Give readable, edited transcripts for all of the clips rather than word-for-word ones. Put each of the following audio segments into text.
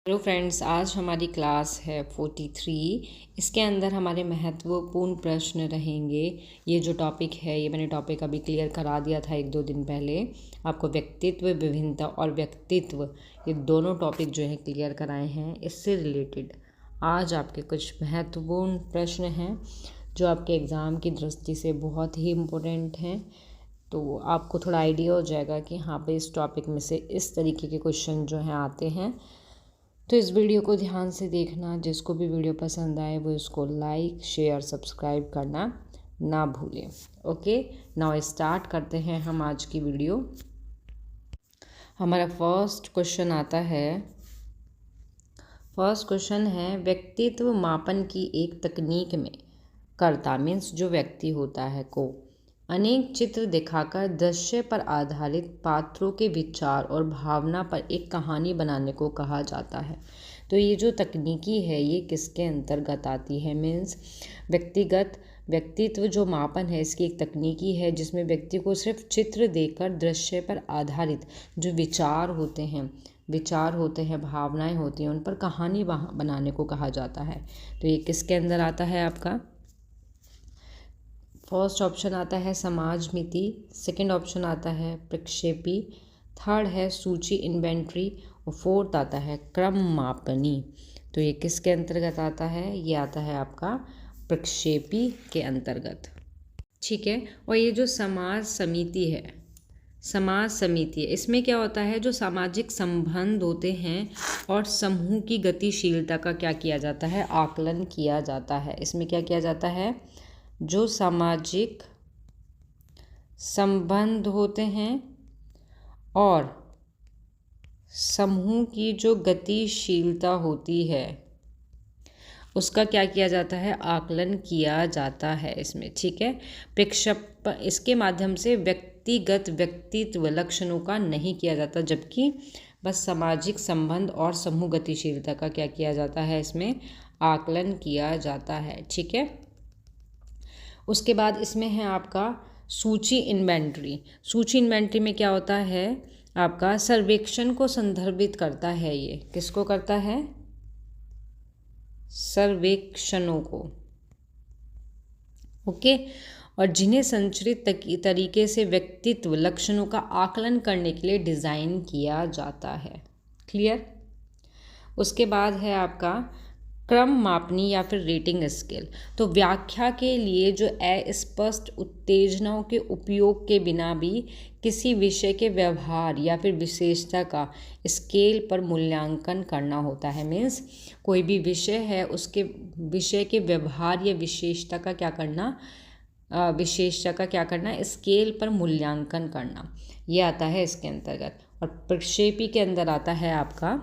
Hello friends, आज हमारी class है 43। इसके अंदर हमारे महत्वपूर्ण प्रश्न रहेंगे। ये जो टॉपिक है ये मैंने टॉपिक अभी क्लियर करा दिया था 1-2 दिन पहले। आपको व्यक्तित्व, विभिन्नता और व्यक्तित्व ये दोनों टॉपिक जो है क्लियर कराए हैं। इससे रिलेटेड आज आपके कुछ महत्वपूर्ण प्रश्न हैं जो आपके एग्ज़ाम की दृष्टि से बहुत ही इम्पोर्टेंट हैं। तो आपको थोड़ा आइडिया हो जाएगा कि हाँ पे इस टॉपिक में से इस तरीके के क्वेश्चन जो हैं आते हैं। तो इस वीडियो को ध्यान से देखना। जिसको भी वीडियो पसंद आए वो इसको लाइक, शेयर, सब्सक्राइब करना ना भूलें। ओके, नाउ स्टार्ट करते हैं हम आज की वीडियो। हमारा फर्स्ट क्वेश्चन आता है। फर्स्ट क्वेश्चन है, व्यक्तित्व मापन की एक तकनीक में कर्ता मीन्स जो व्यक्ति होता है को अनेक चित्र दिखाकर दृश्य पर आधारित पात्रों के विचार और भावना पर एक कहानी बनाने को कहा जाता है। तो ये जो तकनीकी है ये किसके अंतर्गत आती है? मीन्स व्यक्तित्व जो मापन है इसकी एक तकनीकी है जिसमें व्यक्ति को सिर्फ चित्र देकर दृश्य पर आधारित जो विचार होते हैं, भावनाएं होती हैं, उन पर कहानी बनाने को कहा जाता है। तो ये किसके अंदर आता है आपका? फर्स्ट ऑप्शन आता है समाजमिति, सेकंड ऑप्शन आता है प्रक्षेपी, थर्ड है सूची इन्वेंट्री और फोर्थ आता है क्रम मापनी। तो ये किसके अंतर्गत आता है? ये आता है आपका प्रक्षेपी के अंतर्गत। ठीक है। और ये जो समाज समिति है इसमें क्या होता है? जो सामाजिक संबंध होते हैं और समूह की गतिशीलता का क्या किया जाता है? आकलन किया जाता है। इसमें क्या किया जाता है? जो सामाजिक संबंध होते हैं और समूह की जो गतिशीलता होती है उसका क्या किया जाता है? आकलन किया जाता है इसमें। ठीक है। प्रक्षेपण इसके माध्यम से व्यक्तिगत व्यक्तित्व लक्षणों का नहीं किया जाता, जबकि बस सामाजिक संबंध और समूह गतिशीलता का क्या किया जाता है? इसमें आकलन किया जाता है। ठीक है। उसके बाद इसमें है आपका सूची इन्वेंट्री। सूची इन्वेंट्री में क्या होता है? आपका सर्वेक्षण को संदर्भित करता है। ये किसको करता है? सर्वेक्षणों को। ओके। और जिन्हें संरचित तरीके से व्यक्तित्व लक्षणों का आकलन करने के लिए डिज़ाइन किया जाता है। क्लियर? उसके बाद है आपका क्रम मापनी या फिर रेटिंग स्केल। तो व्याख्या के लिए जो अस्पष्ट उत्तेजनाओं के उपयोग के बिना भी किसी विषय के व्यवहार या फिर विशेषता का स्केल पर मूल्यांकन करना होता है। मीन्स कोई भी विषय है उसके विषय के व्यवहार या विशेषता का क्या करना? स्केल पर मूल्यांकन करना। ये आता है इसके अंतर्गत। और प्रक्षेपी के अंदर आता है आपका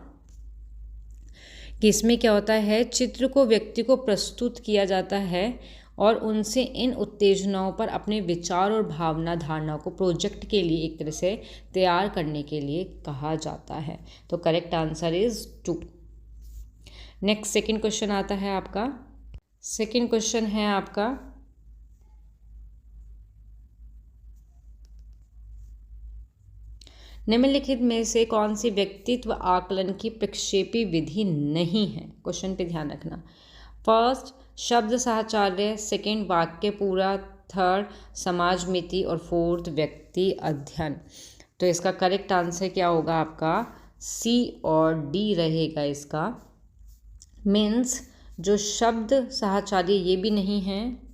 कि इसमें क्या होता है? चित्र को व्यक्ति को प्रस्तुत किया जाता है और उनसे इन उत्तेजनाओं पर अपने विचार और भावना धारणा को प्रोजेक्ट के लिए एक तरह से तैयार करने के लिए कहा जाता है। तो correct answer is 2। Next second question आता है आपका। सेकंड क्वेश्चन है आपका, निम्नलिखित में से कौन सी व्यक्तित्व आकलन की प्रक्षेपी विधि नहीं है? क्वेश्चन पे ध्यान रखना। फर्स्ट शब्द साहचर्य, सेकंड वाक्य पूरा, थर्ड समाजमिति और फोर्थ व्यक्ति अध्ययन। तो इसका करेक्ट आंसर क्या होगा आपका? सी और डी रहेगा इसका। मीन्स जो शब्द साहचर्य ये भी नहीं है,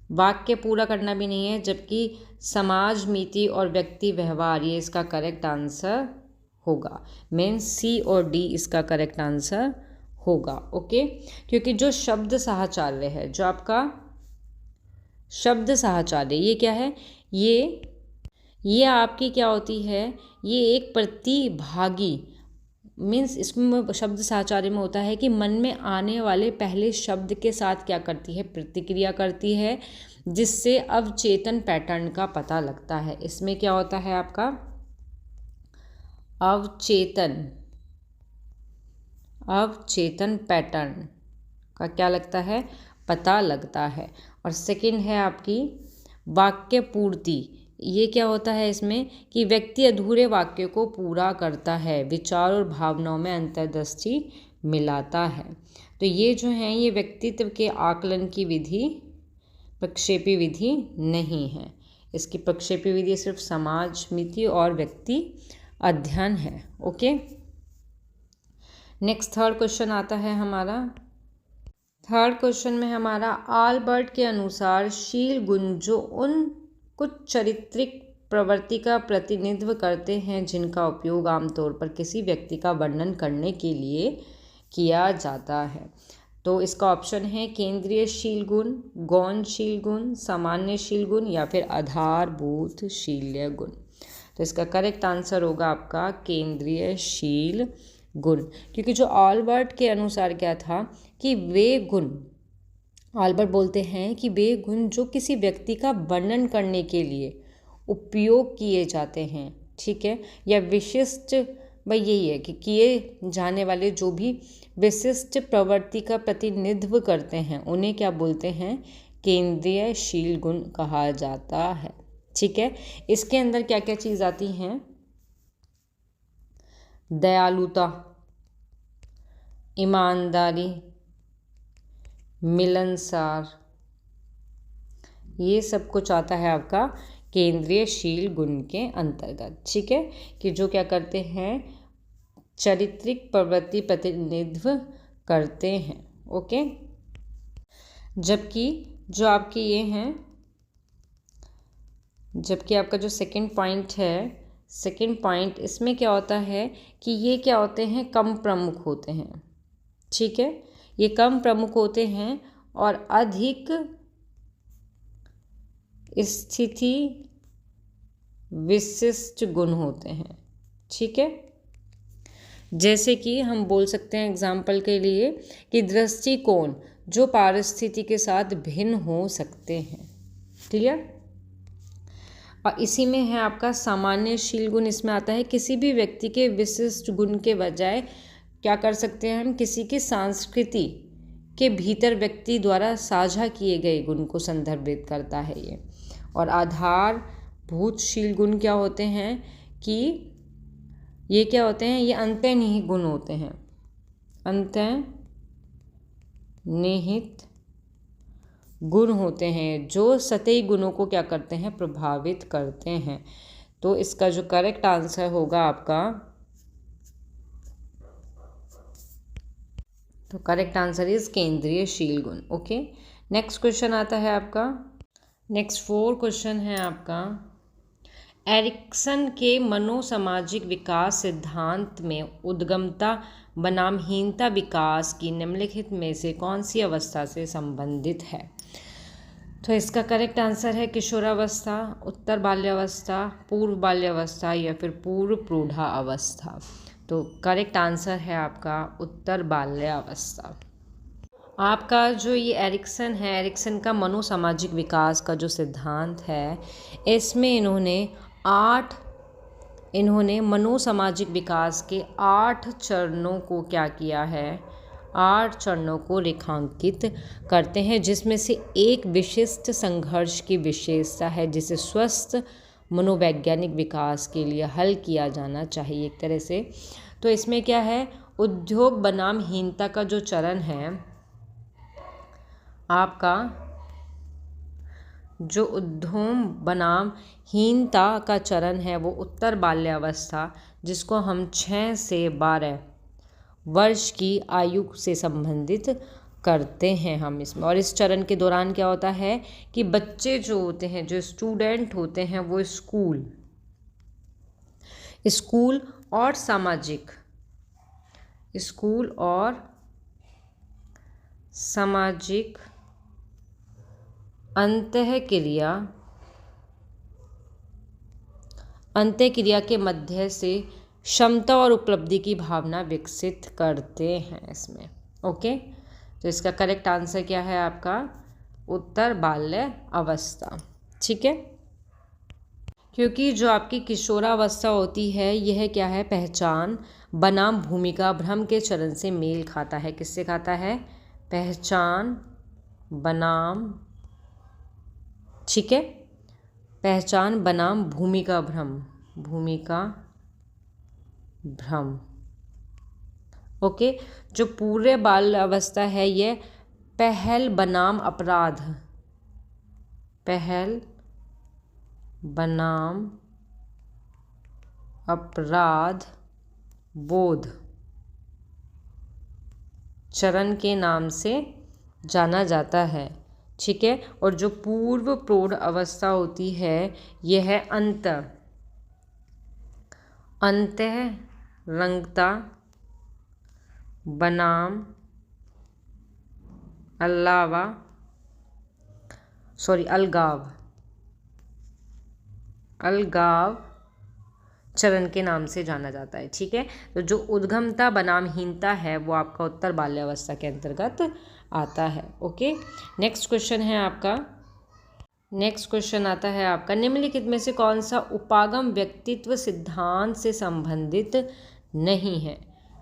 वाक्य पूरा करना भी नहीं है, जबकि समाज मीति और व्यक्ति व्यवहार ये इसका करेक्ट आंसर होगा। मीन्स सी और डी इसका करेक्ट आंसर होगा। ओके। क्योंकि जो शब्द साहचर्य है, जो आपका शब्द साहचर्य ये क्या है? ये आपकी क्या होती है? ये एक प्रतिभागी मीन्स इसमें शब्द साहचर्य में होता है कि मन में आने वाले पहले शब्द के साथ क्या करती है? प्रतिक्रिया करती है, जिससे अवचेतन पैटर्न का पता लगता है। इसमें क्या होता है आपका? अवचेतन पैटर्न का क्या लगता है? पता लगता है। और सेकंड है आपकी वाक्य पूर्ति ये क्या होता है इसमें कि व्यक्ति अधूरे वाक्य को पूरा करता है, विचार और भावनाओं में अंतर्दृष्टि मिलाता है। तो ये जो है ये व्यक्तित्व के आकलन की विधि प्रक्षेपी विधि नहीं है। इसकी प्रक्षेपी विधि सिर्फ समाज मिति और व्यक्ति अध्ययन है। ओके, नेक्स्ट थर्ड क्वेश्चन आता है हमारा। थर्ड क्वेश्चन में हमारा आल्बर्ट के अनुसार शील गुण जो उन कुछ चारित्रिक प्रवृत्ति का प्रतिनिधित्व करते हैं जिनका उपयोग आमतौर पर किसी व्यक्ति का वर्णन करने के लिए किया जाता है। तो इसका ऑप्शन है केंद्रीय शील गुण, गौण शील गुण, सामान्य शील गुण या फिर आधारभूत शील्य गुण। तो इसका करेक्ट आंसर होगा आपका केंद्रीय शील गुण, क्योंकि जो आल्बर्ट के अनुसार क्या था कि वे गुण, आल्बर्ट बोलते हैं कि वे गुण जो किसी व्यक्ति का वर्णन करने के लिए उपयोग किए जाते हैं, ठीक है, या विशिष्ट, भाई यही है कि किए जाने वाले जो भी विशिष्ट प्रवृत्ति का प्रतिनिधित्व करते हैं उन्हें क्या बोलते हैं, केंद्रीय शील गुण कहा जाता है। ठीक है, इसके अंदर क्या क्या चीज़ आती हैं, दयालुता, ईमानदारी, मिलनसार, ये सब कुछ आता है आपका केंद्रीय शील गुण के अंतर्गत। ठीक है, कि जो क्या करते हैं, चारित्रिक प्रवृत्ति प्रतिनिधित्व करते हैं। ओके, जबकि जो आपकी ये हैं, जबकि आपका जो सेकंड पॉइंट है, सेकंड पॉइंट इसमें क्या होता है कि ये क्या होते हैं, कम प्रमुख होते हैं। ठीक है, ये कम प्रमुख होते हैं और अधिक स्थिति विशिष्ट गुण होते हैं। ठीक है, जैसे कि हम बोल सकते हैं एग्जाम्पल के लिए कि दृष्टिकोण जो पारिस्थिति के साथ भिन्न हो सकते हैं। क्लियर, और इसी में है आपका सामान्य शील गुण। इसमें आता है किसी भी व्यक्ति के विशिष्ट गुण के बजाय क्या कर सकते हैं हम, किसी की संस्कृति के भीतर व्यक्ति द्वारा साझा किए गए गुण को संदर्भित करता है ये। और आधारभूत शील गुण क्या होते हैं कि ये क्या होते हैं, ये अंतर्निहित गुण होते हैं, अंतर्निहित गुण होते हैं जो सतही गुणों को क्या करते हैं, प्रभावित करते हैं। तो इसका जो करेक्ट आंसर होगा आपका, तो करेक्ट आंसर इज केंद्रीय शील गुण। ओके, नेक्स्ट क्वेश्चन आता है आपका, नेक्स्ट 4 क्वेश्चन है आपका, एरिक्सन के मनोसामाजिक विकास सिद्धांत में उद्गमता बनाम हीनता विकास की निम्नलिखित में से कौन सी अवस्था से संबंधित है। तो इसका करेक्ट आंसर है किशोरावस्था, उत्तर बाल्यावस्था, पूर्व बाल्यावस्था या फिर पूर्व प्रौढ़ा अवस्था। तो करेक्ट आंसर है आपका उत्तर बाल्यावस्था। आपका जो ये एरिक्सन है, एरिक्सन का मनोसामाजिक विकास का जो सिद्धांत है, इसमें इन्होंने मनोसामाजिक विकास के 8 चरणों को क्या किया है, 8 चरणों को रेखांकित करते हैं, जिसमें से एक विशिष्ट संघर्ष की विशेषता है जिसे स्वस्थ मनोवैज्ञानिक विकास के लिए हल किया जाना चाहिए एक तरह से। तो इसमें क्या है, उद्योग बनाम हीनता का जो चरण है आपका, जो उद्यम बनाम हीनता का चरण है वो उत्तर बाल्यावस्था, जिसको हम 6 से 12 वर्ष की आयु से संबंधित करते हैं हम इसमें। और इस चरण के दौरान क्या होता है कि बच्चे जो होते हैं, जो स्टूडेंट होते हैं, वो स्कूल और सामाजिक अंतःक्रिया के मध्य से क्षमता और उपलब्धि की भावना विकसित करते हैं इसमें। ओके, तो इसका करेक्ट आंसर क्या है आपका, उत्तर बाल्य अवस्था। ठीक है, क्योंकि जो आपकी किशोरावस्था होती है यह क्या है, पहचान बनाम भूमिका भ्रम के चरण से मेल खाता है। किससे खाता है, पहचान बनाम, ठीक है, पहचान बनाम भूमिका भ्रम, भूमिका भ्रम। ओके, जो पूर्व बाल अवस्था है ये पहल बनाम अपराध, पहल बनाम अपराध बोध चरण के नाम से जाना जाता है। ठीक है, और जो पूर्व प्रौढ़ अवस्था होती है यह है अंतःरंगता बनाम अलगाव चरण के नाम से जाना जाता है। ठीक है, तो जो उद्गमता बनाम हीनता है वो आपका उत्तर बाल्यावस्था के अंतर्गत आता है। ओके, नेक्स्ट क्वेश्चन आता है आपका निम्नलिखित में से कौन सा उपागम व्यक्तित्व सिद्धांत से संबंधित नहीं है?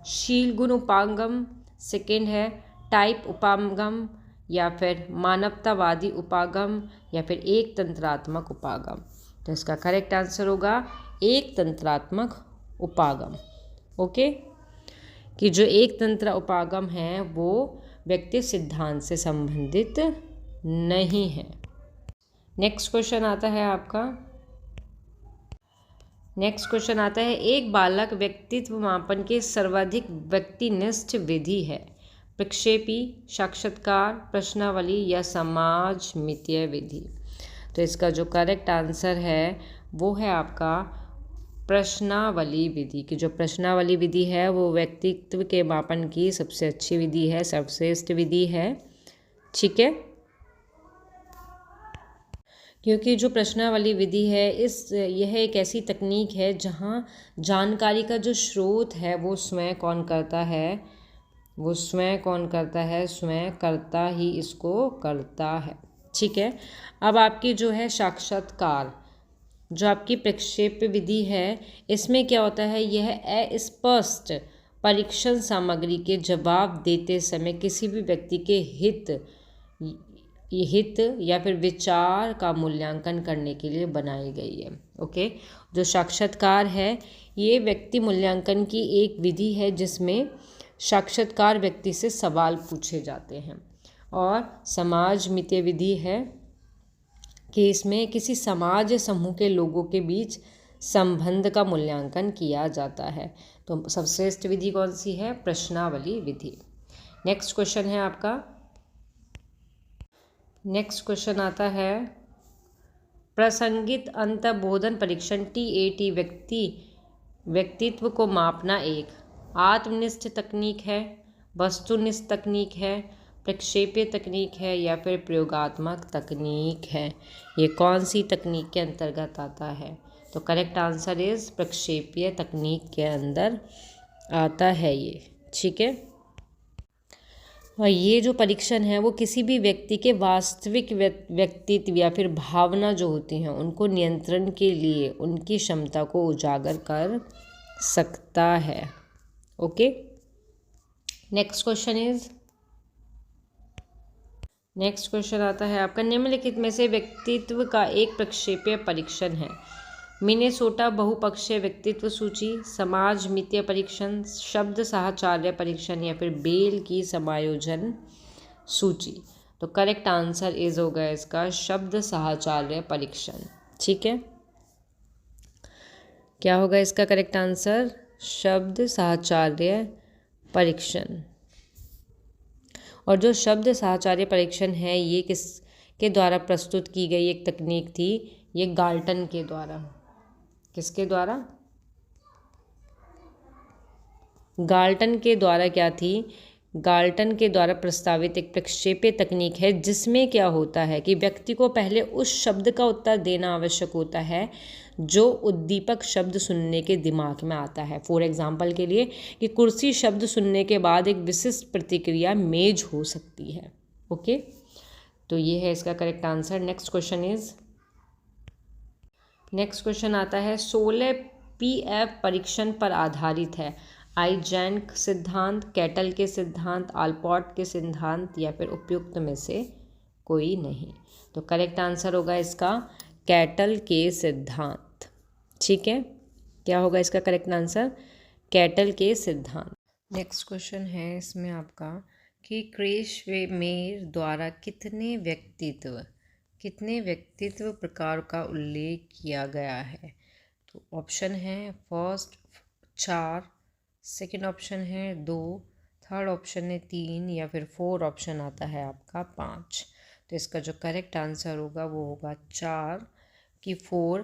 शील गुण उपागम, सेकेंड है टाइप उपागम, या फिर मानवतावादी उपागम, या फिर एक तंत्रात्मक उपागम। तो इसका करेक्ट आंसर होगा एक तंत्रात्मक उपागम। ओके, कि जो एक तंत्र उपागम है वो व्यक्ति सिद्धांत से संबंधित नहीं है। नेक्स्ट क्वेश्चन आता है एक बालक व्यक्तित्व मापन की सर्वाधिक व्यक्तिनिष्ठ विधि है? प्रक्षेपी, साक्षात्कार, प्रश्नावली या समाज मितीय विधि। तो इसका जो करेक्ट आंसर है वो है आपका प्रश्नावली विधि, की जो प्रश्नावली विधि है वो व्यक्तित्व के मापन की सबसे अच्छी विधि है, सर्वश्रेष्ठ विधि है। ठीक है, क्योंकि जो प्रश्नावली विधि है यह एक ऐसी तकनीक है जहाँ जानकारी का जो स्रोत है वो स्वयं कौन करता है, स्वयं करता ही इसको करता है। ठीक है, अब आपकी जो है साक्षात्कार, जो आपकी प्रक्षेप विधि है इसमें क्या होता है, यह अस्पष्ट परीक्षण सामग्री के जवाब देते समय किसी भी व्यक्ति के हित या फिर विचार का मूल्यांकन करने के लिए बनाई गई है। ओके, जो साक्षात्कार है ये व्यक्ति मूल्यांकन की एक विधि है जिसमें साक्षात्कार व्यक्ति से सवाल पूछे जाते हैं। और समाज मितीय विधि है कि इसमें किसी समाज या समूह के लोगों के बीच संबंध का मूल्यांकन किया जाता है। तो सर्वश्रेष्ठ विधि कौन सी है? प्रश्नावली विधि। नेक्स्ट क्वेश्चन आता है प्रसंगित अंतर्बोधन परीक्षण TAT व्यक्तित्व को मापना एक आत्मनिष्ठ तकनीक है, वस्तुनिष्ठ तकनीक है, प्रक्षेपीय तकनीक है, या फिर प्रयोगात्मक तकनीक है? ये कौन सी तकनीक के अंतर्गत आता है? तो करेक्ट आंसर इज प्रक्षेपीय तकनीक के अंदर आता है ये। ठीक है, और ये जो परीक्षण है वो किसी भी व्यक्ति के वास्तविक व्यक्तित्व या फिर भावना जो होती हैं उनको नियंत्रण के लिए उनकी क्षमता को उजागर कर सकता है। ओके, नेक्स्ट क्वेश्चन आता है आपका निम्नलिखित में से व्यक्तित्व का एक प्रक्षेपीय परीक्षण है? मिनेसोटा बहुपक्षीय व्यक्तित्व सूची, समाज मितीय परीक्षण, शब्द साहचर्य परीक्षण, या फिर बेल की समायोजन सूची। तो करेक्ट आंसर इज होगा इसका शब्द साहचर्य परीक्षण। ठीक है, क्या होगा इसका करेक्ट आंसर? शब्द साहचर्य परीक्षण। और जो शब्द साहचर्य परीक्षण है ये किसके द्वारा प्रस्तुत की गई एक तकनीक थी? ये गाल्टन के द्वारा। किसके द्वारा? गाल्टन के द्वारा क्या थी? गाल्टन के द्वारा प्रस्तावित एक प्रक्षेपीय तकनीक है जिसमें क्या होता है कि व्यक्ति को पहले उस शब्द का उत्तर देना आवश्यक होता है जो उद्दीपक शब्द सुनने के दिमाग में आता है। फॉर एग्जाम्पल के लिए कि कुर्सी शब्द सुनने के बाद एक विशिष्ट प्रतिक्रिया मेज हो सकती है। ओके, तो ये है इसका करेक्ट आंसर। नेक्स्ट क्वेश्चन आता है 16 PF परीक्षण पर आधारित है? आइजैक सिद्धांत, कैटल के सिद्धांत, आलपॉट के सिद्धांत, या फिर उपयुक्त में से कोई नहीं? तो करेक्ट आंसर होगा इसका कैटल के सिद्धांत। ठीक है, क्या होगा इसका करेक्ट आंसर? कैटल के सिद्धांत। नेक्स्ट क्वेश्चन है इसमें आपका कि क्रेशमेर द्वारा कितने व्यक्तित्व प्रकार का उल्लेख किया गया है? तो ऑप्शन है फर्स्ट 4, सेकंड ऑप्शन है 2, थर्ड ऑप्शन है 3 या फिर 4 ऑप्शन आता है आपका 5। तो इसका जो करेक्ट आंसर होगा वो होगा 4 कि 4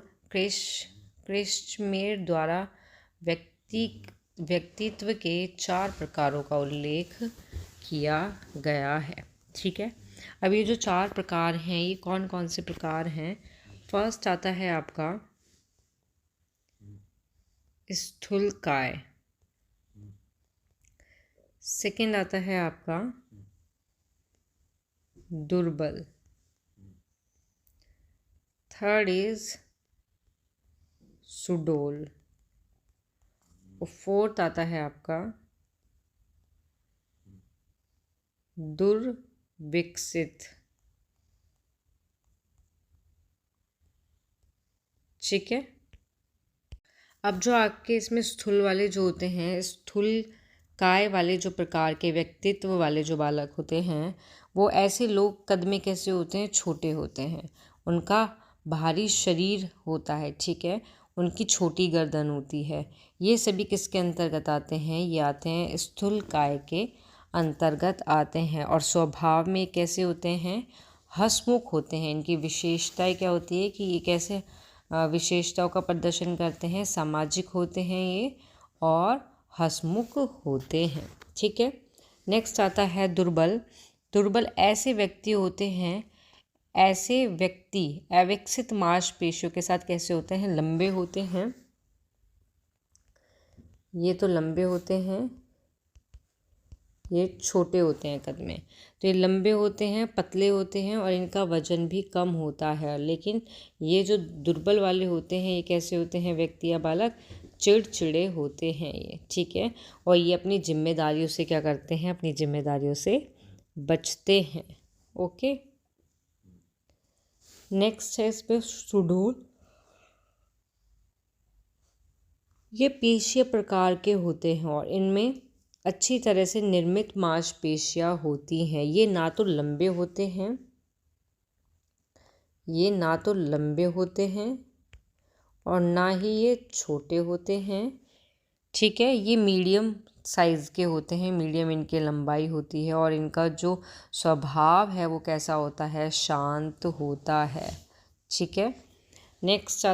क्रेशमेर द्वारा व्यक्तित्व के 4 प्रकारों का उल्लेख किया गया है। ठीक है, अब ये जो 4 प्रकार हैं ये कौन कौन से प्रकार हैं? फर्स्ट आता है आपका स्थूलकाय, सेकंड आता है आपका दुर्बल, थर्ड इज सुडोल और फोर्थ आता है आपका दुर्विकसित। ठीक है, अब जो आपके इसमें स्थूल वाले जो होते हैं, स्थूल काय वाले जो प्रकार के व्यक्तित्व वाले जो बालक होते हैं वो ऐसे लोग कद में कैसे होते हैं? छोटे होते हैं, उनका भारी शरीर होता है। ठीक है, उनकी छोटी गर्दन होती है। ये सभी किसके अंतर्गत आते हैं? ये आते हैं स्थूल काय के अंतर्गत आते हैं। और स्वभाव में कैसे होते हैं? हंसमुख होते हैं। इनकी विशेषताएं क्या होती है कि ये कैसे विशेषताओं का प्रदर्शन करते हैं? सामाजिक होते हैं ये और हंसमुख होते हैं। ठीक है, नेक्स्ट आता है दुर्बल। दुर्बल ऐसे व्यक्ति होते हैं, ऐसे व्यक्ति अविकसित मांसपेशियों के साथ कैसे होते हैं? लंबे होते हैं। ये तो लंबे होते हैं, ये छोटे होते हैं कद में। तो ये लंबे होते हैं, पतले होते हैं और इनका वजन भी कम होता है। लेकिन ये जो दुर्बल वाले होते हैं ये कैसे होते हैं व्यक्ति या बालक? चिड़चिड़े होते हैं ये। ठीक है, और ये अपनी जिम्मेदारियों से क्या करते हैं? अपनी जिम्मेदारियों से बचते हैं। ओके, नेक्स्ट है इस पे सुडोल। ये पेशीय प्रकार के होते हैं और इनमें अच्छी तरह से निर्मित मांसपेशियां होती हैं। ये ना तो लंबे होते हैं, और ना ही ये छोटे होते हैं। ठीक है, ये मीडियम साइज़ के होते हैं, मीडियम इनकी लंबाई होती है और इनका जो स्वभाव है वो कैसा होता है? शांत होता है। ठीक है, नेक्स्ट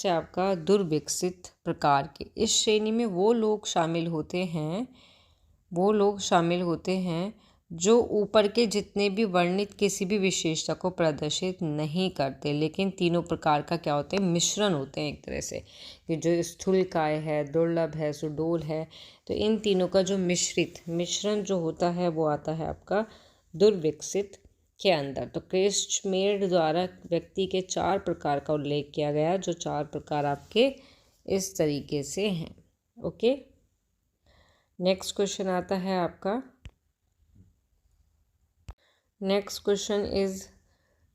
है आपका दुर्विकसित प्रकार के। इस श्रेणी में वो लोग शामिल होते हैं जो ऊपर के जितने भी वर्णित किसी भी विशेषता को प्रदर्शित नहीं करते, लेकिन तीनों प्रकार का क्या होते हैं? मिश्रण होते हैं एक तरह से, कि जो स्थूलकाय है, दुर्लभ है, सुडोल है। तो इन तीनों का जो मिश्रण जो होता है वो आता है आपका दुर्विकसित के अंदर। तो क्रेशमेर द्वारा व्यक्ति के 4 प्रकार का उल्लेख किया गया, जो 4 प्रकार आपके इस तरीके से हैं। ओके, नेक्स्ट क्वेश्चन आता है आपका, नेक्स्ट क्वेश्चन इज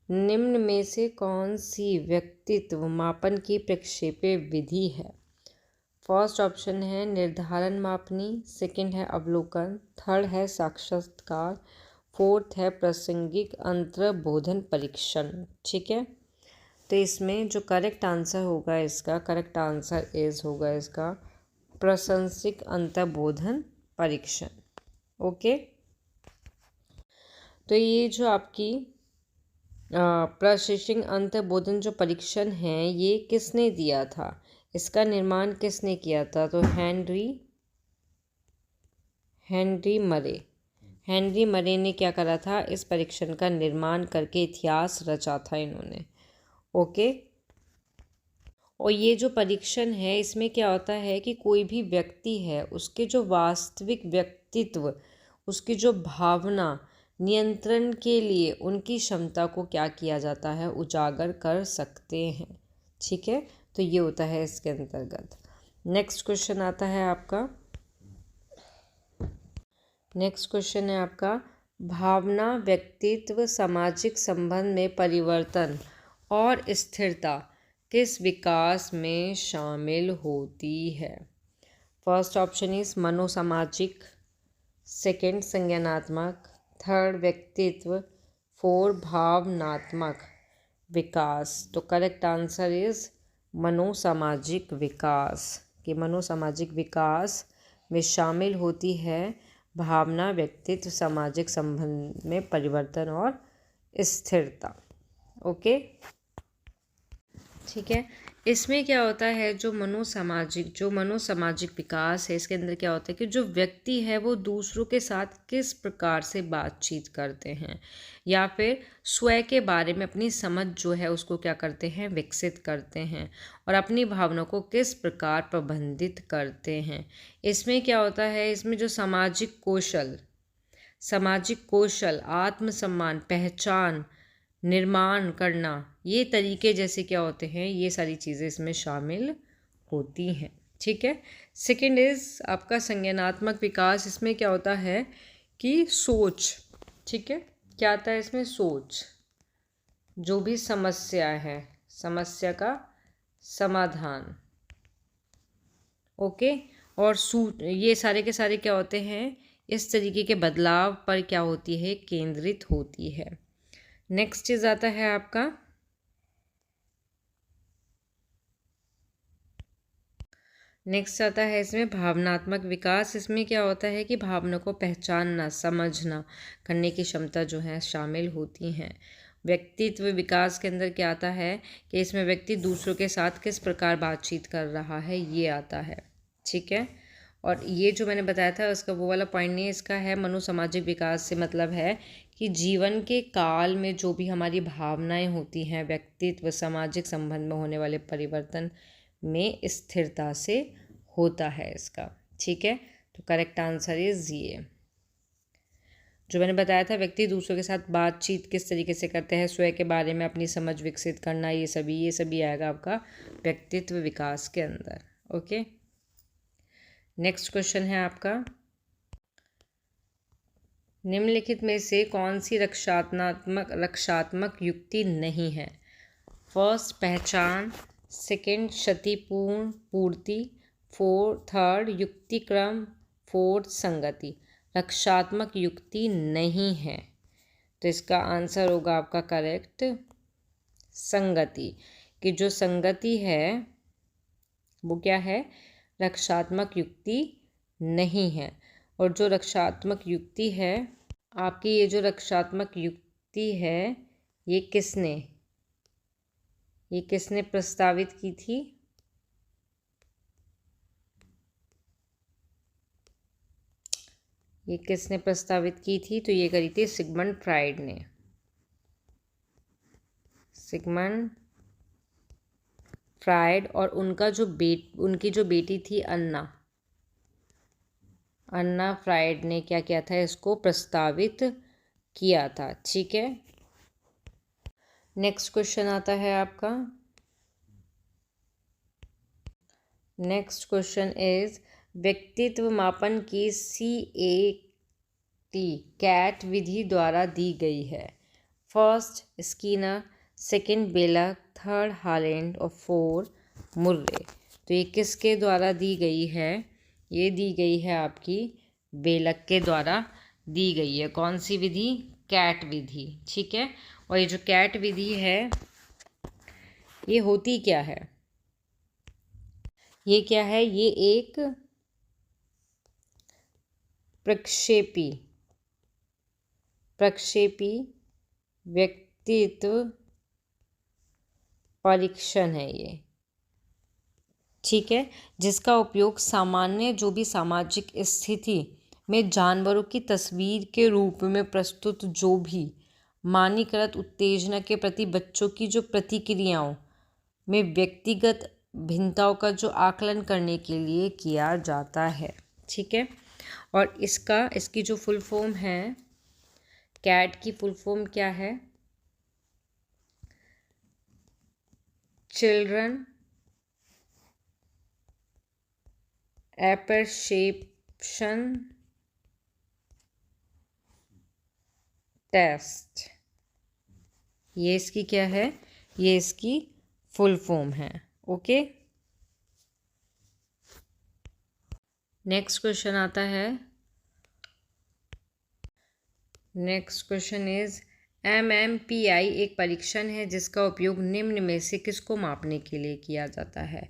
निम्न में से कौन सी व्यक्तित्व मापन की प्रक्षेप्य विधि है? फर्स्ट ऑप्शन है निर्धारण मापनी, सेकंड है अवलोकन, थर्ड है साक्षात्कार, फोर्थ है प्रासंगिक अंतर्बोधन परीक्षण। ठीक है, तो इसमें जो करेक्ट आंसर होगा इसका होगा इसका प्रासंगिक अंतर्बोधन परीक्षण। ओके, तो ये जो आपकी प्रासंगिक अंतर्बोधन जो परीक्षण है ये किसने दिया था? इसका निर्माण किसने किया था? तो हेनरी मरे ने क्या करा था? इस परीक्षण का निर्माण करके इतिहास रचा था इन्होंने। ओके, और ये जो परीक्षण है इसमें क्या होता है कि कोई भी व्यक्ति है उसके जो वास्तविक व्यक्तित्व, उसकी जो भावना नियंत्रण के लिए उनकी क्षमता को क्या किया जाता है? उजागर कर सकते हैं। ठीक है, तो ये होता है इसके अंतर्गत। नेक्स्ट क्वेश्चन है आपका भावना, व्यक्तित्व, सामाजिक संबंध में परिवर्तन और स्थिरता किस विकास में शामिल होती है? फर्स्ट ऑप्शन इज मनोसामाजिक, सेकंड संज्ञानात्मक, थर्ड व्यक्तित्व, फोर भावनात्मक विकास। तो करेक्ट आंसर इज मनोसामाजिक विकास। कि मनोसामाजिक विकास में शामिल होती है भावना, व्यक्तित्व, सामाजिक संबंध में परिवर्तन और स्थिरता। ओके, ठीक है। इसमें क्या होता है, जो मनोसामाजिक विकास है, इसके अंदर क्या होता है कि जो व्यक्ति है वो दूसरों के साथ किस प्रकार से बातचीत करते हैं या फिर स्वयं के बारे में अपनी समझ जो है उसको क्या करते हैं, विकसित करते हैं, और अपनी भावनाओं को किस प्रकार प्रबंधित करते हैं। इसमें क्या होता है, इसमें जो सामाजिक कौशल, आत्मसम्मान, पहचान, निर्माण करना, ये तरीके जैसे क्या होते हैं, ये सारी चीज़ें इसमें शामिल होती हैं। ठीक है। सेकंड इज आपका संज्ञानात्मक विकास। इसमें क्या होता है कि सोच, ठीक है, क्या आता है इसमें, सोच, जो भी समस्या है, समस्या का समाधान। ओके, और ये सारे के सारे क्या होते हैं, इस तरीके के बदलाव पर क्या होती है, केंद्रित होती है। नेक्स्ट चीज आता है आपका इसमें भावनात्मक विकास। इसमें क्या होता है कि भावना को पहचानना, समझना करने की क्षमता जो है शामिल होती हैं। व्यक्तित्व विकास के अंदर क्या आता है कि इसमें व्यक्ति दूसरों के साथ किस प्रकार बातचीत कर रहा है, ये आता है। ठीक है। और ये जो मैंने बताया था उसका वो वाला पॉइंट नहीं है, इसका है मनोसामाजिक विकास से मतलब है कि जीवन के काल में जो भी हमारी भावनाएं होती हैं, व्यक्तित्व, सामाजिक संबंध में होने वाले परिवर्तन में स्थिरता से होता है इसका। ठीक है। तो करेक्ट आंसर इज ये जो मैंने बताया था, व्यक्ति दूसरों के साथ बातचीत किस तरीके से करते हैं, स्वयं के बारे में अपनी समझ विकसित करना, ये सभी आएगा आपका व्यक्तित्व विकास के अंदर। ओके, नेक्स्ट क्वेश्चन है आपका, निम्नलिखित में से कौन सी रक्षात्मक युक्ति नहीं है? फर्स्ट पहचान, सेकंड क्षतिपूर्ण पूर्ति, थर्ड युक्तिक्रम, फोर्थ संगति। रक्षात्मक युक्ति नहीं है, तो इसका आंसर होगा आपका करेक्ट संगति। कि जो संगति है वो क्या है, रक्षात्मक युक्ति नहीं है। और जो रक्षात्मक युक्ति है आपकी, ये जो रक्षात्मक युक्ति है ये किसने प्रस्तावित की थी? ये किसने प्रस्तावित की थी? तो ये करी थी सिगमंड फ्राइड ने। सिगमंड फ्राइड और उनकी जो बेटी थी अन्ना फ्राइड ने क्या किया था, इसको प्रस्तावित किया था। ठीक है। नेक्स्ट क्वेश्चन आता है आपका, नेक्स्ट क्वेश्चन इज व्यक्तित्व मापन की कैट विधि द्वारा दी गई है। First Skinner, second Bellak, third Holland और फोर्थ मुर्रे। तो ये किसके द्वारा दी गई है? ये दी गई है आपकी बेलक के द्वारा दी गई है। कौन सी विधि? कैट विधि। ठीक है। और ये जो कैट विधि है ये होती क्या है? ये क्या है? ये एक प्रक्षेपी व्यक्तित्व परीक्षण है ये। ठीक है। जिसका उपयोग सामान्य जो भी सामाजिक स्थिति में जानवरों की तस्वीर के रूप में प्रस्तुत जो भी मानकीकृत उत्तेजना के प्रति बच्चों की जो प्रतिक्रियाओं में व्यक्तिगत भिन्नताओं का जो आकलन करने के लिए किया जाता है। ठीक है। और इसकी जो फुल फॉर्म है, कैट की फुल फॉर्म क्या है? Children apperception test. ये इसकी क्या है? ये इसकी फुल फॉर्म है। ओके, नेक्स्ट क्वेश्चन आता है। नेक्स्ट क्वेश्चन इज MMPI एक परीक्षण है जिसका उपयोग निम्न में से किसको मापने के लिए किया जाता है?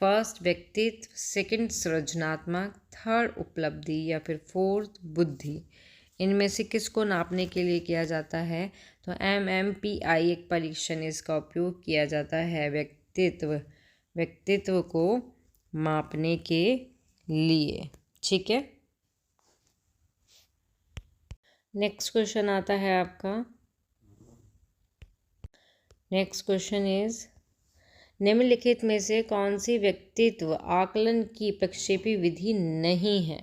फर्स्ट व्यक्तित्व, सेकंड सृजनात्मक, थर्ड उपलब्धि या फिर फोर्थ बुद्धि। इनमें से किसको नापने के लिए किया जाता है? तो MMPI एक परीक्षण, इसका उपयोग किया जाता है व्यक्तित्व को मापने के लिए। ठीक है, नेक्स्ट क्वेश्चन आता है आपका। नेक्स्ट क्वेश्चन इज निम्नलिखित में से कौन सी व्यक्तित्व आकलन की प्रक्षेपी विधि नहीं है?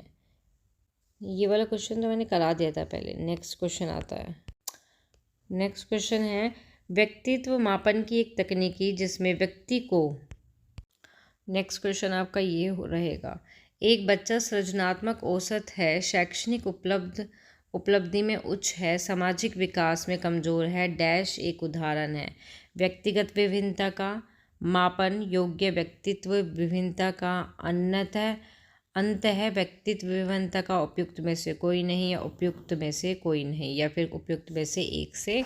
ये वाला क्वेश्चन तो मैंने करा दिया था पहले। नेक्स्ट क्वेश्चन आता है। नेक्स्ट क्वेश्चन है व्यक्तित्व मापन की एक तकनीकी जिसमें व्यक्ति को। नेक्स्ट क्वेश्चन आपका ये रहेगा, एक बच्चा सृजनात्मक औसत है, शैक्षणिक उपलब्धि में उच्च है, सामाजिक विकास में कमज़ोर है, डैश एक उदाहरण है। व्यक्तिगत विभिन्नता का मापन योग्य व्यक्तित्व विभिन्नता का अंत है व्यक्तित्व विभिन्नता का उपयुक्त में से कोई नहीं या उपयुक्त में से कोई नहीं या फिर उपयुक्त में से एक से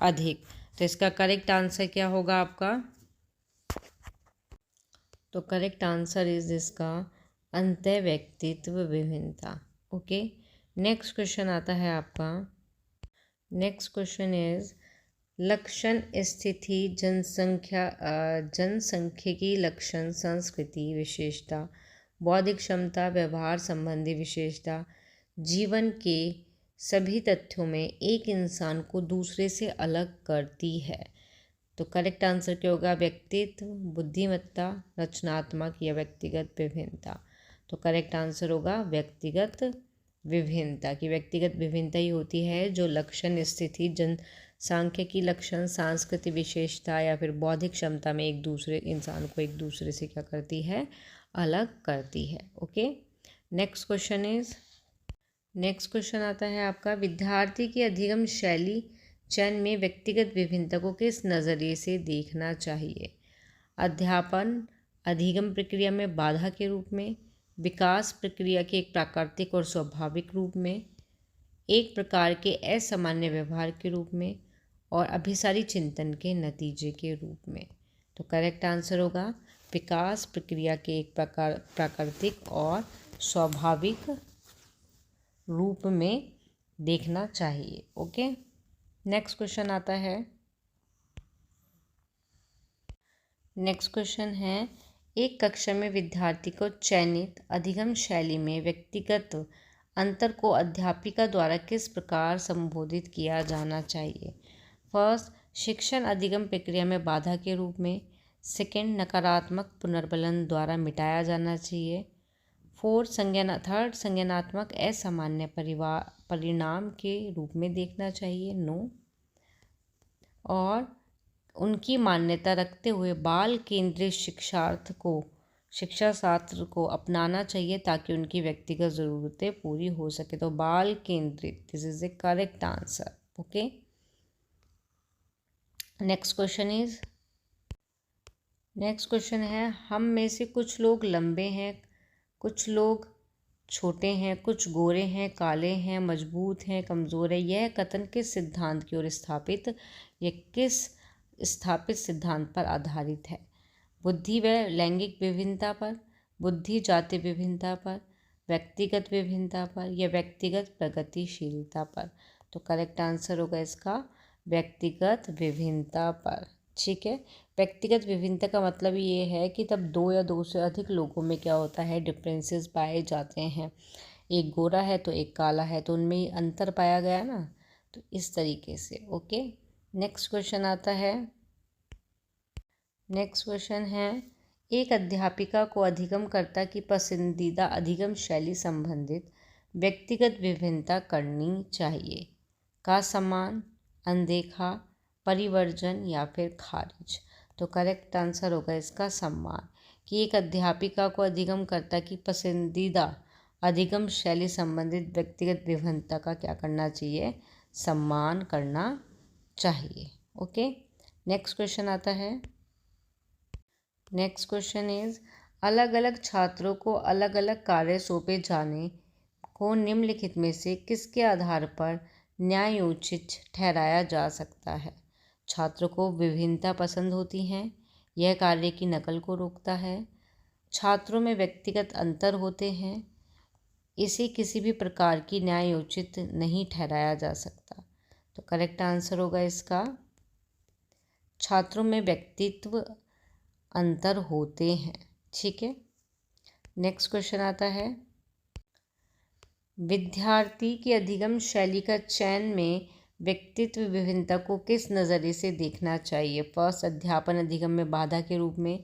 अधिक। तो इसका करेक्ट आंसर क्या होगा आपका? तो करेक्ट आंसर इज इसका अंत व्यक्तित्व विभिन्नता। ओके, नेक्स्ट क्वेश्चन आता है आपका। नेक्स्ट क्वेश्चन इज लक्षण, स्थिति, जनसंख्यिकी लक्षण, संस्कृति विशेषता, बौद्धिक क्षमता, व्यवहार संबंधी विशेषता, जीवन के सभी तथ्यों में एक इंसान को दूसरे से अलग करती है। तो करेक्ट आंसर क्या होगा? व्यक्तित्व, बुद्धिमत्ता, रचनात्मक या व्यक्तिगत विभिन्नता। तो करेक्ट आंसर होगा व्यक्तिगत विभिन्नता। की व्यक्तिगत विभिन्नता ही होती है जो लक्षण, स्थिति, जनसांख्यिकी लक्षण, सांस्कृतिक विशेषता या फिर बौद्धिक क्षमता में एक दूसरे इंसान को एक दूसरे से क्या करती है? अलग करती है। ओके, नेक्स्ट क्वेश्चन आता है आपका। विद्यार्थी की अधिगम शैली चयन में व्यक्तिगत विभिन्नता को किस नज़रिए से देखना चाहिए? अध्यापन अधिगम प्रक्रिया में बाधा के रूप में, विकास प्रक्रिया के एक प्राकृतिक और स्वाभाविक रूप में, एक प्रकार के असामान्य व्यवहार के रूप में और अभिसारी चिंतन के नतीजे के रूप में। तो करेक्ट आंसर होगा विकास प्रक्रिया के एक प्राकृतिक और स्वाभाविक रूप में देखना चाहिए। ओके, नेक्स्ट क्वेश्चन आता है। नेक्स्ट क्वेश्चन है एक कक्षा में विद्यार्थी को चयनित अधिगम शैली में व्यक्तिगत अंतर को अध्यापिका द्वारा किस प्रकार संबोधित किया जाना चाहिए? फर्स्ट, शिक्षण अधिगम प्रक्रिया में बाधा के रूप में। सेकंड, नकारात्मक पुनर्बलन द्वारा मिटाया जाना चाहिए। थर्ड, संज्ञानात्मक असामान्य परिणाम के रूप में देखना चाहिए, नो। और उनकी मान्यता रखते हुए बाल केंद्रित शिक्षा शास्त्र को अपनाना चाहिए ताकि उनकी व्यक्तिगत ज़रूरतें पूरी हो सके। तो बाल केंद्रित, this is the correct answer. Okay, next question है हम में से कुछ लोग लंबे हैं, कुछ लोग छोटे हैं, कुछ गोरे हैं, काले हैं, मजबूत हैं, कमज़ोर है। यह कथन किस सिद्धांत की ओर स्थापित सिद्धांत पर आधारित है? बुद्धि व लैंगिक विभिन्नता पर, बुद्धि जाति विभिन्नता पर, व्यक्तिगत विभिन्नता पर या व्यक्तिगत प्रगतिशीलता पर। तो करेक्ट आंसर होगा इसका व्यक्तिगत विभिन्नता पर। ठीक है, व्यक्तिगत विभिन्नता का मतलब ये है कि तब दो या दो से अधिक लोगों में क्या होता है? डिफरेंसेस पाए जाते हैं। एक गोरा है तो एक काला है तो उनमें ही अंतर पाया गया ना, तो इस तरीके से। ओके, नेक्स्ट क्वेश्चन आता है। नेक्स्ट क्वेश्चन है एक अध्यापिका को अधिगमकर्ता की पसंदीदा अधिगम शैली संबंधित व्यक्तिगत विभिन्नता करनी चाहिए का सम्मान, अनदेखा, परिवर्जन या फिर खारिज। तो करेक्ट आंसर होगा इसका सम्मान। कि एक अध्यापिका को अधिगमकर्ता की पसंदीदा अधिगम शैली संबंधित व्यक्तिगत विभिन्नता का क्या करना चाहिए? सम्मान करना चाहिए। ओके, नेक्स्ट क्वेश्चन आता है। नेक्स्ट क्वेश्चन इज अलग अलग छात्रों को अलग अलग कार्य सौंपे जाने को निम्नलिखित में से किसके आधार पर न्यायोचित ठहराया जा सकता है। छात्रों को विभिन्नता पसंद होती है, यह कार्य की नकल को रोकता है, छात्रों में व्यक्तिगत अंतर होते हैं, इसे किसी भी प्रकार की न्यायोचित नहीं ठहराया जा सकता। तो करेक्ट आंसर होगा इसका छात्रों में व्यक्तित्व अंतर होते हैं। ठीक है, नेक्स्ट क्वेश्चन आता है। विद्यार्थी की अधिगम शैली का चयन में व्यक्तित्व विभिन्नता को किस नज़रिए से देखना चाहिए। फर्स्ट, अध्यापन अधिगम में बाधा के रूप में,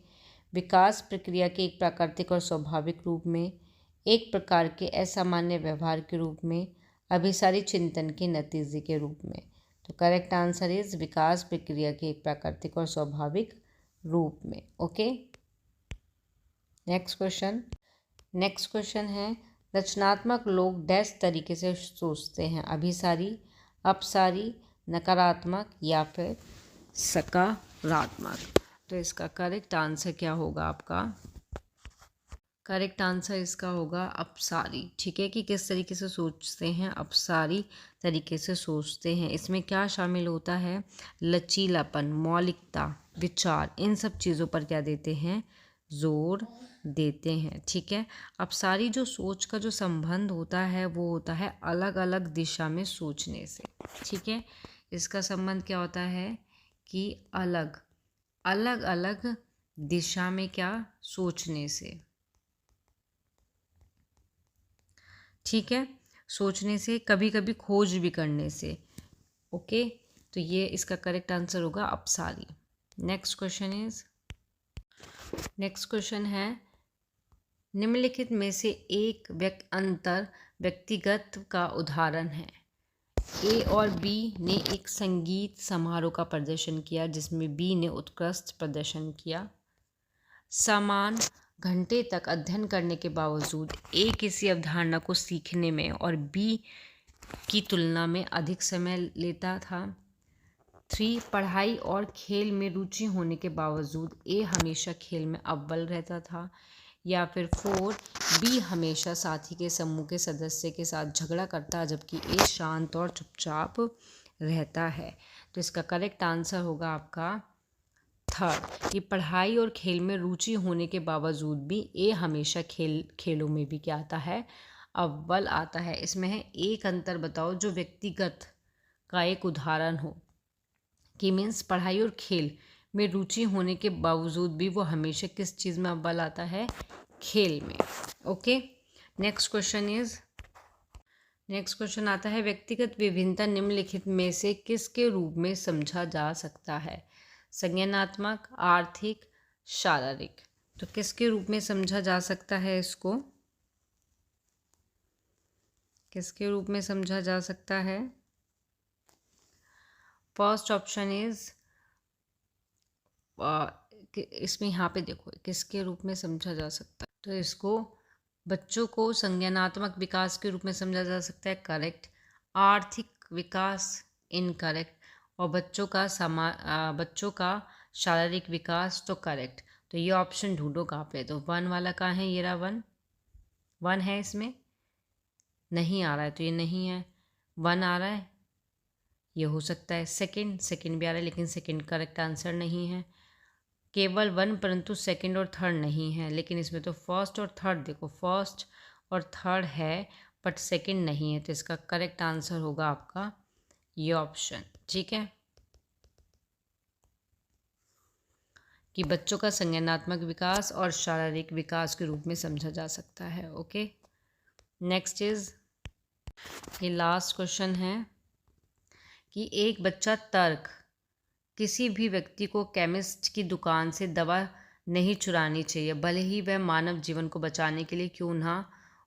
विकास प्रक्रिया के एक प्राकृतिक और स्वाभाविक रूप में, एक प्रकार के असामान्य व्यवहार के रूप में, अभिसारी चिंतन के नतीजे के रूप में। तो करेक्ट आंसर इज विकास प्रक्रिया के एक प्राकृतिक और स्वाभाविक रूप में। ओके, नेक्स्ट क्वेश्चन है रचनात्मक लोग डैश तरीके से सोचते हैं, अभिसारी, अपसारी, नकारात्मक या फिर सकारात्मक। तो इसका करेक्ट आंसर क्या होगा आपका? करेक्ट आंसर इसका होगा अपसारी। ठीक है, कि किस तरीके से सोचते हैं, अपसारी तरीके से सोचते हैं। इसमें क्या शामिल होता है? लचीलापन, मौलिकता, विचार, इन सब चीज़ों पर क्या देते हैं? जोर देते हैं। ठीक है, अपसारी जो सोच का जो संबंध होता है वो होता है अलग अलग दिशा में सोचने से। ठीक है, इसका संबंध क्या होता है कि अलग अलग दिशा में क्या सोचने से। ठीक है, सोचने से, कभी कभी खोज भी करने से। ओके, तो ये इसका करेक्ट आंसर होगा अपसारी। नेक्स्ट क्वेश्चन है निम्नलिखित में से एक अंतर व्यक्तिगत का उदाहरण है। ए और बी ने एक संगीत समारोह का प्रदर्शन किया जिसमें बी ने उत्कृष्ट प्रदर्शन किया। समान घंटे तक अध्ययन करने के बावजूद ए किसी अवधारणा को सीखने में और बी की तुलना में अधिक समय लेता था। 3, पढ़ाई और खेल में रुचि होने के बावजूद ए हमेशा खेल में अव्वल रहता था। या फिर 4, बी हमेशा साथी के समूह के सदस्य के साथ झगड़ा करता जबकि ए शांत और चुपचाप रहता है। तो इसका करेक्ट आंसर होगा आपका थर्ड, कि पढ़ाई और खेल में रुचि होने के बावजूद भी ए हमेशा खेलों में भी क्या आता है? अव्वल आता है। इसमें है एक अंतर बताओ जो व्यक्तिगत का एक उदाहरण हो, कि मीन्स पढ़ाई और खेल में रुचि होने के बावजूद भी वो हमेशा किस चीज़ में अव्वल आता है? खेल में। ओके, नेक्स्ट क्वेश्चन आता है व्यक्तिगत विभिन्नता निम्नलिखित में से किसके रूप में समझा जा सकता है? संज्ञानात्मक, आर्थिक, शारीरिक। तो किसके रूप में समझा जा सकता है इसको? किसके रूप में समझा जा सकता है? फर्स्ट ऑप्शन इज इसमें यहाँ पे देखो किसके रूप में समझा जा सकता है। तो इसको बच्चों को संज्ञानात्मक विकास के रूप में समझा जा सकता है, करेक्ट। आर्थिक विकास, इनकरेक्ट। और बच्चों का शारीरिक विकास, तो करेक्ट। तो ये ऑप्शन ढूंढो कहाँ पे? तो 1 वाला कहाँ है? ये रहा 1 है, इसमें नहीं आ रहा है तो ये नहीं है। 1 आ रहा है, ये हो सकता है। सेकंड भी आ रहा है लेकिन सेकंड करेक्ट आंसर नहीं है। केवल 1 परंतु सेकंड और थर्ड नहीं है। लेकिन इसमें तो फर्स्ट और थर्ड देखो, फर्स्ट और थर्ड है बट सेकंड नहीं है। तो इसका करेक्ट आंसर होगा आपका ये ऑप्शन। ठीक है, कि बच्चों का संज्ञानात्मक विकास और शारीरिक विकास के रूप में समझा जा सकता है। ओके, नेक्स्ट इज ये लास्ट क्वेश्चन है कि एक बच्चा तर्क किसी भी व्यक्ति को केमिस्ट की दुकान से दवा नहीं चुरानी चाहिए भले ही वह मानव जीवन को बचाने के लिए क्यों ना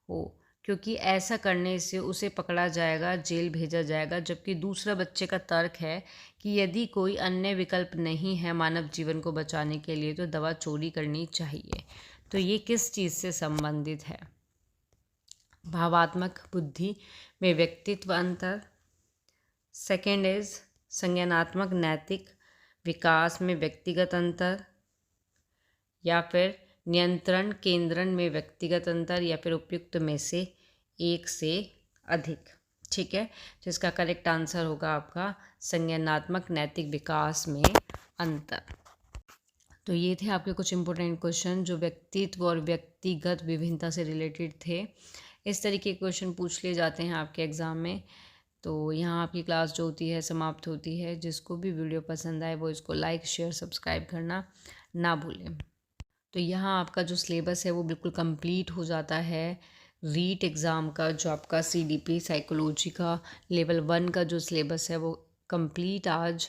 हो, क्योंकि ऐसा करने से उसे पकड़ा जाएगा, जेल भेजा जाएगा। जबकि दूसरा बच्चे का तर्क है कि यदि कोई अन्य विकल्प नहीं है मानव जीवन को बचाने के लिए तो दवा चोरी करनी चाहिए। तो ये किस चीज़ से संबंधित है? भावात्मक बुद्धि में व्यक्तित्व अंतर। सेकेंड इज संज्ञानात्मक नैतिक विकास में व्यक्तिगत अंतर, या फिर नियंत्रण केंद्रण में व्यक्तिगत अंतर, या फिर उपयुक्त में से एक से अधिक। ठीक है, जिसका करेक्ट आंसर होगा आपका संज्ञानात्मक नैतिक विकास में अंतर। तो ये थे आपके कुछ इंपॉर्टेंट क्वेश्चन जो व्यक्तित्व और व्यक्तिगत विभिन्नता से रिलेटेड थे। इस तरीके के क्वेश्चन पूछ लिए जाते हैं आपके एग्ज़ाम में। तो यहाँ आपकी क्लास जो होती है समाप्त होती है। जिसको भी वीडियो पसंद आए वो इसको लाइक शेयर सब्सक्राइब करना ना भूलें। तो यहाँ आपका जो सिलेबस है वो बिल्कुल कंप्लीट हो जाता है। रीट एग्ज़ाम का जो आपका CDP साइकोलॉजी का लेवल 1 का जो सिलेबस है वो कंप्लीट आज